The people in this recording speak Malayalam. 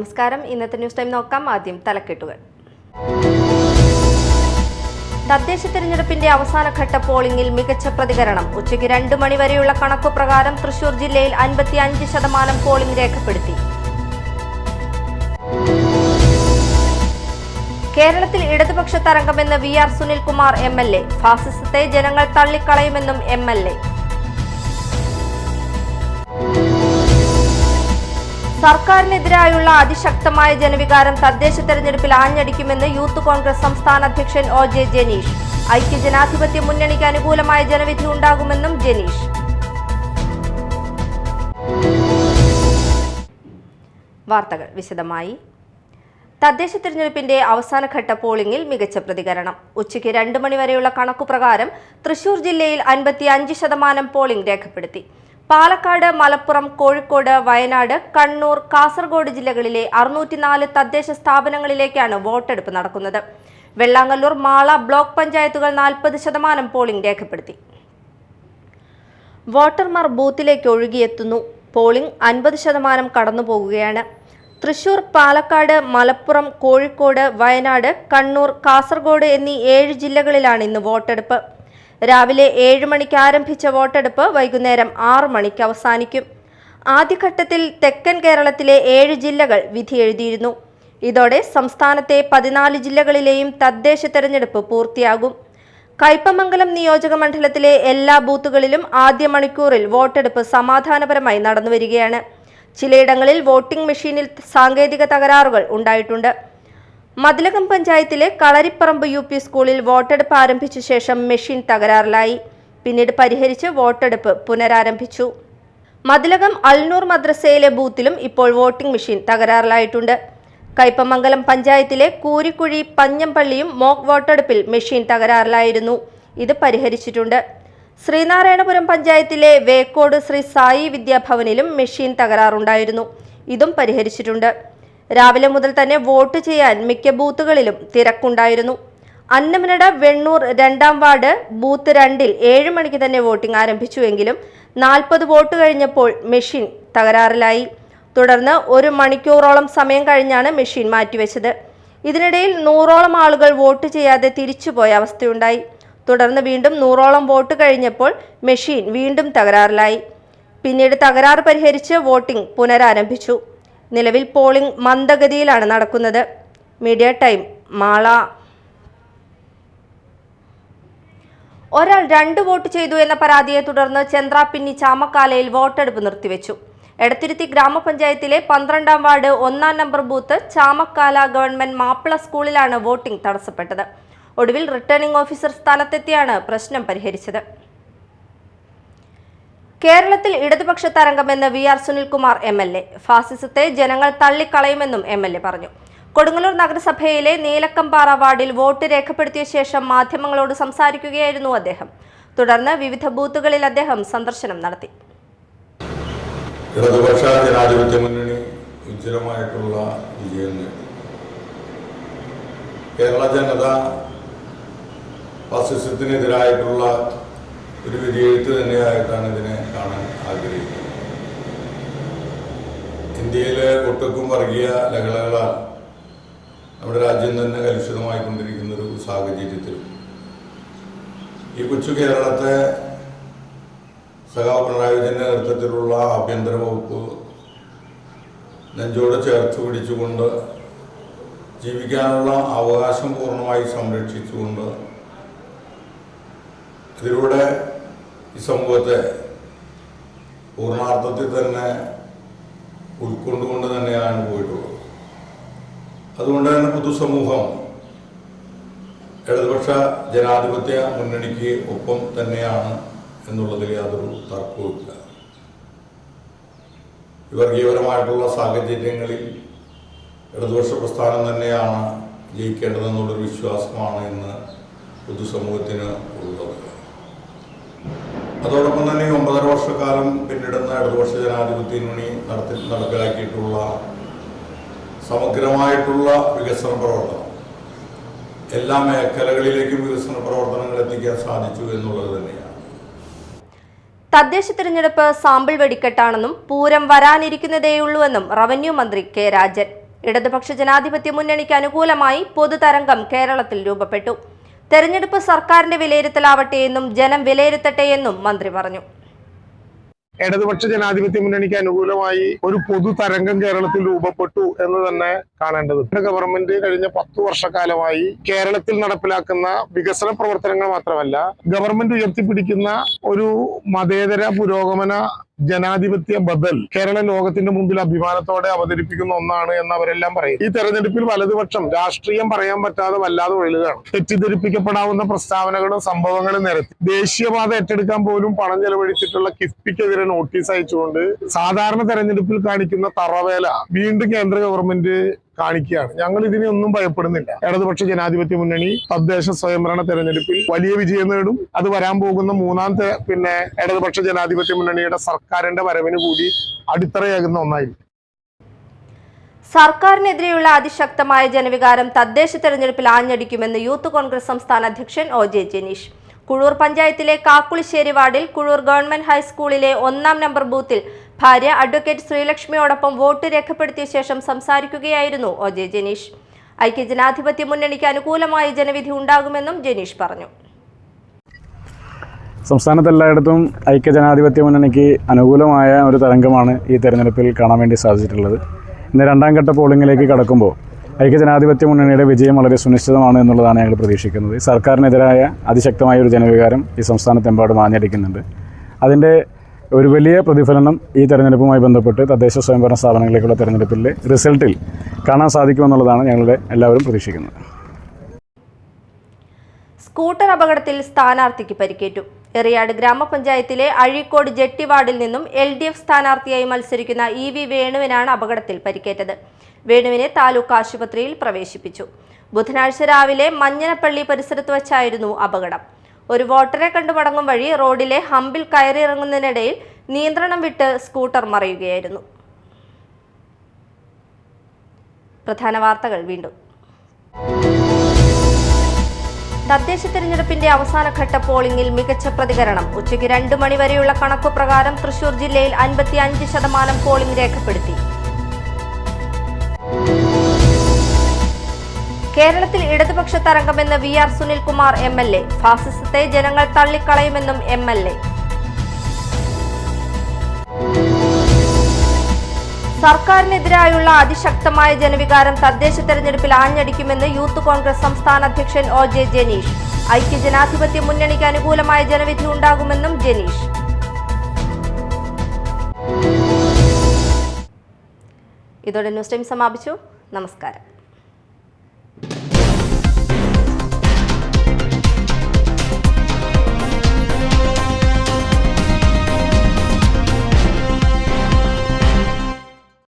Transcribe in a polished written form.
നമസ്കാരം. ഇന്നത്തെ ന്യൂസ് ടൈം നോക്കാം. ആദ്യം തലക്കെട്ടുകൾ. തദ്ദേശ തിരഞ്ഞെടുപ്പിന്റെ അവസാനഘട്ട പോളിംഗിൽ മികച്ച പ്രതികരണം. ഉച്ചയ്ക്ക് 2 മണി വരെയുള്ള കണക്കു പ്രകാരം തൃശൂർ ജില്ലയിൽ 55% പോളിംഗ് രേഖപ്പെടുത്തി. കേരളത്തിൽ ഇടതുപക്ഷ തരംഗമെന്ന് VR സുനിൽകുമാർ MLA. ഫാസിസത്തെ ജനങ്ങൾ തള്ളിക്കളയുമെന്നും MLA. സർക്കാരിനെതിരായുള്ള അതിശക്തമായ ജനവികാരം തദ്ദേശ തെരഞ്ഞെടുപ്പിൽ ആഞ്ഞടിക്കുമെന്ന് യൂത്ത് കോൺഗ്രസ് സംസ്ഥാന അധ്യക്ഷൻ OJ ജനീഷ്. ഐക്യജനാധിപത്യ മുന്നണിക്ക് അനുകൂലമായ ജനവിധി ഉണ്ടാകുമെന്നും ജനീഷ്. വാർത്തകൾ വിശദമായി. തദ്ദേശ തിരഞ്ഞെടുപ്പിന്റെ അവസാനഘട്ട പോളിംഗിൽ മികച്ച പ്രതികരണം. ഉച്ചയ്ക്ക് 2 മണി വരെയുള്ള കണക്കുപ്രകാരം തൃശൂർ ജില്ലയിൽ 55% പോളിംഗ് രേഖപ്പെടുത്തി. പാലക്കാട്, മലപ്പുറം, കോഴിക്കോട്, വയനാട്, കണ്ണൂർ, കാസർഗോഡ് ജില്ലകളിലെ 604 തദ്ദേശ സ്ഥാപനങ്ങളിലേക്കാണ് വോട്ടെടുപ്പ് നടക്കുന്നത്. വെള്ളാങ്ങല്ലൂർ, മാള ബ്ലോക്ക് പഞ്ചായത്തുകൾ 40% പോളിംഗ് രേഖപ്പെടുത്തി. വോട്ടർമാർ ബൂത്തിലേക്ക് ഒഴുകിയെത്തുന്നു. പോളിംഗ് 50% കടന്നുപോകുകയാണ്. തൃശൂർ, പാലക്കാട്, മലപ്പുറം, കോഴിക്കോട്, വയനാട്, കണ്ണൂർ, കാസർഗോഡ് എന്നീ 7 ജില്ലകളിലാണ് ഇന്ന് വോട്ടെടുപ്പ്. രാവിലെ 7 മണിക്ക് ആരംഭിച്ച വോട്ടെടുപ്പ് വൈകുന്നേരം 6 മണിക്ക് അവസാനിക്കും. ആദ്യഘട്ടത്തിൽ തെക്കൻ കേരളത്തിലെ 7 ജില്ലകൾ വിധിയെഴുതിയിരുന്നു. ഇതോടെ സംസ്ഥാനത്തെ 14 ജില്ലകളിലെയും തദ്ദേശ തെരഞ്ഞെടുപ്പ് പൂർത്തിയാകും. കയ്പമംഗലം നിയോജക മണ്ഡലത്തിലെ എല്ലാ ബൂത്തുകളിലും ആദ്യ മണിക്കൂറിൽ വോട്ടെടുപ്പ് സമാധാനപരമായി നടന്നുവരികയാണ്. ചിലയിടങ്ങളിൽ വോട്ടിംഗ് മെഷീനിൽ സാങ്കേതിക തകരാറുകൾ ഉണ്ടായിട്ടുണ്ട്. മതിലകം പഞ്ചായത്തിലെ കളരിപ്പറമ്പ് UP സ്കൂളിൽ വോട്ടെടുപ്പ് ആരംഭിച്ച ശേഷം മെഷീൻ തകരാറിലായി. പിന്നീട് പരിഹരിച്ച് വോട്ടെടുപ്പ് പുനരാരംഭിച്ചു. മതിലകം അൽനൂർ മദ്രസയിലെ ബൂത്തിലും ഇപ്പോൾ വോട്ടിംഗ് മെഷീൻ തകരാറിലായിട്ടുണ്ട്. കയ്പമംഗലം പഞ്ചായത്തിലെ കൂരിക്കുഴി പഞ്ഞംപള്ളിയും മോക്ക് വോട്ടെടുപ്പിൽ മെഷീൻ തകരാറിലായിരുന്നു. ഇത് പരിഹരിച്ചിട്ടുണ്ട്. ശ്രീനാരായണപുരം പഞ്ചായത്തിലെ വേക്കോട് ശ്രീ സായി വിദ്യാഭവനിലും മെഷീൻ തകരാറുണ്ടായിരുന്നു. ഇതും പരിഹരിച്ചിട്ടുണ്ട്. രാവിലെ മുതൽ തന്നെ വോട്ട് ചെയ്യാൻ മിക്ക ബൂത്തുകളിലും തിരക്കുണ്ടായിരുന്നു. അന്നമനട വെണ്ണൂർ 2ാം വാർഡ് ബൂത്ത് 2-ൽ 7 മണിക്ക് തന്നെ വോട്ടിംഗ് ആരംഭിച്ചുവെങ്കിലും 40 വോട്ട് കഴിഞ്ഞപ്പോൾ മെഷീൻ തകരാറിലായി. തുടർന്ന് 1 മണിക്കൂറോളം സമയം കഴിഞ്ഞാണ് മെഷീൻ മാറ്റിവെച്ചത്. ഇതിനിടയിൽ 100ഓളം ആളുകൾ വോട്ട് ചെയ്യാതെ തിരിച്ചുപോയ അവസ്ഥയുണ്ടായി. തുടർന്ന് വീണ്ടും 100ഓളം വോട്ട് കഴിഞ്ഞപ്പോൾ മെഷീൻ വീണ്ടും തകരാറിലായി. പിന്നീട് തകരാറ് പരിഹരിച്ച് വോട്ടിംഗ് പുനരാരംഭിച്ചു. നിലവിൽ പോളിംഗ് മന്ദഗതിയിലാണ് നടക്കുന്നത്. Media time, Mala. ഒരാൾ 2 വോട്ട് ചെയ്തു എന്ന പരാതിയെ തുടർന്ന് ചെന്ത്രാപ്പിന്നി ചാമക്കാലയിൽ വോട്ടെടുപ്പ് നിർത്തിവെച്ചു. എടത്തിരുത്തി ഗ്രാമപഞ്ചായത്തിലെ 12ാം ward 1-ാം number booth Chamakkala government Mappila സ്കൂളിലാണ് വോട്ടിംഗ് തടസ്സപ്പെട്ടത്. ഒടുവിൽ റിട്ടേണിംഗ് ഓഫീസർ സ്ഥലത്തെത്തിയാണ് പ്രശ്നം പരിഹരിച്ചത്. കേരളത്തിൽ ഇടതുപക്ഷ തരംഗമെന്ന് VR സുനിൽകുമാർ MLA. ഫാസിസത്തെ ജനങ്ങൾ തള്ളിക്കളയുമെന്നും MLA പറഞ്ഞു. കൊടുങ്ങല്ലൂർ നഗരസഭയിലെ നീലക്കമ്പാറ വാർഡിൽ വോട്ട് രേഖപ്പെടുത്തിയ ശേഷം മാധ്യമങ്ങളോട് സംസാരിക്കുകയായിരുന്നു അദ്ദേഹം. തുടർന്ന് വിവിധ ബൂത്തുകളിൽ അദ്ദേഹം സന്ദർശനം നടത്തി. ഇടതുപക്ഷ ജനാധിപത്യ മുന്നണി ഉജ്ജ്വലമായിട്ടുള്ള വിജയം നേടി. കേരള ജനത ഫാസിസത്തിനെതിരായിട്ടുള്ള ഒരു വിധിയെഴുത്ത് തന്നെയായിട്ടാണ് ഇതിനെ കാണാൻ ആഗ്രഹിക്കുന്നത്. ഇന്ത്യയിലെ ഒട്ടുക്കും വർഗീയ ലഹളകളാൽ നമ്മുടെ രാജ്യം തന്നെ കലുഷിതമായിക്കൊണ്ടിരിക്കുന്നൊരു സാഹചര്യത്തിൽ ഈ കൊച്ചു കേരളത്തെ സഖാവ് പിണറായി വിജയന്റെ നേതൃത്വത്തിലുള്ള ആഭ്യന്തര വകുപ്പ് നെഞ്ചോട് ചേർത്ത് പിടിച്ചുകൊണ്ട് ജീവിക്കാനുള്ള അവകാശം പൂർണ്ണമായി സംരക്ഷിച്ചുകൊണ്ട് ഇതിലൂടെ ഈ സമൂഹത്തെ പൂർണ്ണാർത്ഥത്തിൽ തന്നെ ഉൾക്കൊണ്ടുകൊണ്ട് തന്നെയാണ് പോയിട്ടുള്ളത്. അതുകൊണ്ട് തന്നെ പൊതുസമൂഹം ഇടതുപക്ഷ ജനാധിപത്യ മുന്നണിക്ക് ഒപ്പം തന്നെയാണ് എന്നുള്ളതിൽ യാതൊരു തർക്കവുമില്ല. വർഗീയപരമായിട്ടുള്ള സാഹചര്യങ്ങളിൽ ഇടതുപക്ഷ പ്രസ്ഥാനം തന്നെയാണ് ജയിക്കേണ്ടതെന്നുള്ളൊരു വിശ്വാസമാണ് ഇന്ന് പൊതുസമൂഹത്തിന് ഉള്ളത്. അതോടൊപ്പം തന്നെ 9.5 വർഷക്കാലം പിന്നിടുന്ന ഇടതുപക്ഷ ജനാധിപത്യ മുന്നണി നടപ്പിലാക്കിയിട്ടുള്ള സമഗ്രമായിട്ടുള്ള വികസന പ്രവർത്തനം എല്ലാ മേഖലകളിലേക്കും വികസന പ്രവർത്തനങ്ങൾ എത്തിക്കാൻ സാധിച്ചു എന്നുള്ളത് തന്നെയാണ്. തദ്ദേശ തിരഞ്ഞെടുപ്പ് സാമ്പിൾ വെടിക്കെട്ടാണെന്നും പൂരം വരാനിരിക്കുന്നതേയുള്ളൂവെന്നും റവന്യൂ മന്ത്രി കെ രാജൻ. ഇടതുപക്ഷ ജനാധിപത്യ മുന്നണിക്ക് അനുകൂലമായി പൊതുതരംഗം കേരളത്തിൽ രൂപപ്പെട്ടു. തെരഞ്ഞെടുപ്പ് സർക്കാരിന്റെ വിലയിരുത്തലാവട്ടെ എന്നും ജനം വിലയിരുത്തട്ടെ എന്നും മന്ത്രി പറഞ്ഞു. ഇടതുപക്ഷ ജനാധിപത്യ മുന്നണിക്ക് അനുകൂലമായി ഒരു പൊതുതരംഗം കേരളത്തിൽ രൂപപ്പെട്ടു എന്ന് തന്നെ കാണേണ്ടതുണ്ട്. ഗവൺമെന്റ് കഴിഞ്ഞ 10 വർഷക്കാലമായി കേരളത്തിൽ നടപ്പിലാക്കുന്ന വികസന പ്രവർത്തനങ്ങൾ മാത്രമല്ല, ഗവൺമെന്റ് ഉയർത്തിപ്പിടിക്കുന്ന ഒരു മതേതര പുരോഗമന ജനാധിപത്യ ബദൽ കേരള ലോകത്തിന്റെ മുമ്പിൽ അഭിമാനത്തോടെ അവതരിപ്പിക്കുന്ന ഒന്നാണ് എന്ന് അവരെല്ലാം പറയും. ഈ തെരഞ്ഞെടുപ്പിൽ വലതുപക്ഷം രാഷ്ട്രീയം പറയാൻ പറ്റാതെ വല്ലാതെ ഒഴുകുകയാണ്. തെറ്റിദ്ധരിപ്പിക്കപ്പെടാവുന്ന പ്രസ്താവനകളും സംഭവങ്ങളും നിരത്തി ദേശീയപാത ഏറ്റെടുക്കാൻ പോലും പണം ചെലവഴിച്ചിട്ടുള്ള കിഫ്ബിക്കെതിരെ നോട്ടീസ് അയച്ചുകൊണ്ട് സാധാരണ തെരഞ്ഞെടുപ്പിൽ കാണിക്കുന്ന തറവേല വീണ്ടും കേന്ദ്ര ഗവൺമെന്റ് കാണിക്കുകയാണ്. ഞങ്ങൾ ഇതിനെയൊന്നും ഭയപ്പെടുന്നില്ല. ഇടതുപക്ഷ ജനാധിപത്യ മുന്നണി തദ്ദേശ സ്വയംഭരണ തെരഞ്ഞെടുപ്പിൽ വലിയ വിജയം നേടും. അത് വരാൻ പോകുന്ന മൂന്നാമത്തെ ഇടതുപക്ഷ ജനാധിപത്യ മുന്നണിയുടെ സർക്കാരിന്റെ വരവിന് കൂടി അടിത്തറയാകുന്ന ഒന്നായിരിക്കും. സർക്കാരിനെതിരെയുള്ള അതിശക്തമായ ജനവികാരം തദ്ദേശ തെരഞ്ഞെടുപ്പിൽ ആഞ്ഞടിക്കുമെന്ന് യൂത്ത് കോൺഗ്രസ് സംസ്ഥാന അധ്യക്ഷൻ ഒ.ജെ. ജനീഷ്. കുഴൂർ പഞ്ചായത്തിലെ കാക്കുളിശ്ശേരി വാർഡിൽ കുഴൂർ ഗവൺമെന്റ് ഹൈസ്കൂളിലെ 1-ാം നമ്പർ ബൂത്തിൽ ഭാര്യ അഡ്വക്കേറ്റ് ശ്രീലക്ഷ്മിയോടൊപ്പം വോട്ട് രേഖപ്പെടുത്തിയ ശേഷം സംസാരിക്കുകയായിരുന്നു ഒ.ജെ. ജനീഷ്. ഐക്യജനാധിപത്യ മുന്നണിക്ക് അനുകൂലമായി ജനവിധി ഉണ്ടാകുമെന്നും ജനീഷ് പറഞ്ഞു. സംസ്ഥാനത്ത് എല്ലായിടത്തും ഐക്യജനാധിപത്യ മുന്നണിക്ക് അനുകൂലമായ ഒരു തരംഗമാണ് ഈ തെരഞ്ഞെടുപ്പിൽ കാണാൻ വേണ്ടി സാധിച്ചിട്ടുള്ളത്. ഇന്ന് 2ാം ഘട്ട പോളിംഗിലേക്ക് കടക്കുമ്പോൾ ഐക്യജനാധിപത്യ മുന്നണിയുടെ വിജയം വളരെ സുനിശ്ചിതമാണ് എന്നുള്ളതാണ് ഞങ്ങൾ പ്രതീക്ഷിക്കുന്നത്. സർക്കാരിനെതിരായ അതിശക്തമായ ഒരു ജനവികാരം ഈ സംസ്ഥാനത്തെമ്പാടും ആഞ്ഞടിക്കുന്നുണ്ട്. അതിൻ്റെ ഒരു വലിയ പ്രതിഫലനം ഈ തെരഞ്ഞെടുപ്പുമായി ബന്ധപ്പെട്ട് തദ്ദേശ സ്വയംഭരണ സ്ഥാപനങ്ങളിലേക്കുള്ള തെരഞ്ഞെടുപ്പിലെ റിസൾട്ടിൽ കാണാൻ സാധിക്കുമെന്നുള്ളതാണ് ഞങ്ങളുടെ എല്ലാവരും പ്രതീക്ഷിക്കുന്നത്. സ്കൂട്ടർ അപകടത്തിൽ സ്ഥാനാർത്ഥിക്ക് പരിക്കേറ്റു. എറിയാട് ഗ്രാമപഞ്ചായത്തിലെ അഴീക്കോട് ജെട്ടി വാർഡിൽ നിന്നും LDF സ്ഥാനാർത്ഥിയായി മത്സരിക്കുന്ന EV വേണുവിനാണ് അപകടത്തിൽ പരിക്കേറ്റത്. വേണുവിനെ താലൂക്ക് ആശുപത്രിയിൽ പ്രവേശിപ്പിച്ചു. ബുധനാഴ്ച രാവിലെ മഞ്ഞനപ്പള്ളി പരിസരത്ത് വച്ചായിരുന്നു അപകടം. ഒരു വോട്ടറെ കണ്ടു മടങ്ങും വഴി റോഡിലെ ഹമ്പിൽ കയറിയിറങ്ങുന്നതിനിടയിൽ നിയന്ത്രണം വിട്ട് സ്കൂട്ടർ മറിയുകയായിരുന്നു. പ്രധാന വാർത്തകൾ വീണ്ടും. തദ്ദേശ തെരഞ്ഞെടുപ്പിന്റെ അവസാനഘട്ട പോളിംഗിൽ മികച്ച പ്രതികരണം. ഉച്ചയ്ക്ക് 2 മണി വരെയുള്ള കണക്കു പ്രകാരം തൃശൂർ ജില്ലയിൽ 55% പോളിംഗ് രേഖപ്പെടുത്തി. കേരളത്തിൽ ഇടതുപക്ഷ തരംഗമെന്ന് VR സുനിൽകുമാർ MLA. ഫാസിസത്തെ ജനങ്ങൾ തള്ളിക്കളയുമെന്നും MLA. സർക്കാരിനെതിരായുള്ള അതിശക്തമായ ജനവികാരം തദ്ദേശ തെരഞ്ഞെടുപ്പിൽ ആഞ്ഞടിക്കുമെന്ന് യൂത്ത് കോൺഗ്രസ് സംസ്ഥാന അധ്യക്ഷൻ ഒ.ജെ. ജനീഷ്. ഐക്യജനാധിപത്യ മുന്നണിക്ക് അനുകൂലമായ ജനവിധി ഉണ്ടാകുമെന്നും ജനീഷ്. ഇതോടെ ന്യൂസ് ടൈം സമാപിച്ചു. നമസ്കാരം.